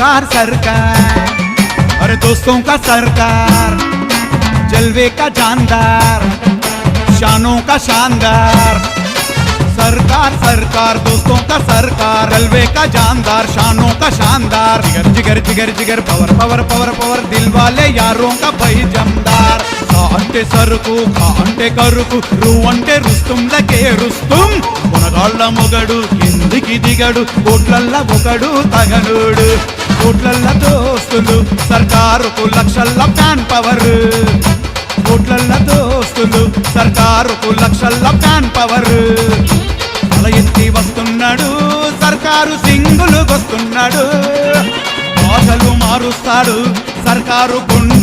सरकार सरकार, अरे दोस्तों का सरकार, जलवे का जानदार, शानों का शानदार। सरकार सरकार दोस्तों का सरकार, जलवे का जानदार, शानों का शानदार। जिगर जिगर जिगर जिगर, पवर पवर पवर पवर, दिल वाले यारों का भाई जमदार। सा अंटे सरुకు, ఖా అంటే కరుకు, రు అంటే రుస్తుంలకే రుస్తుం। మునగాళ్ళ మొగడు కిందికి దిగడు, కోట్లల్ల ఒకడు తగనుడు। కోట్లల్ల దోస్తులు సర్కారుకు, లక్షల్ల ఫ్యాన్ పవర్। కోట్లల్ల దోస్తులు సర్కారుకు, లక్షల్ల ఫ్యాన్ పవర్। తల ఎత్తి వస్తున్నాడు సర్కారు, సింగులు వస్తున్నాడు। భాషలు మారుస్తాడు సర్కారు, గుండెలు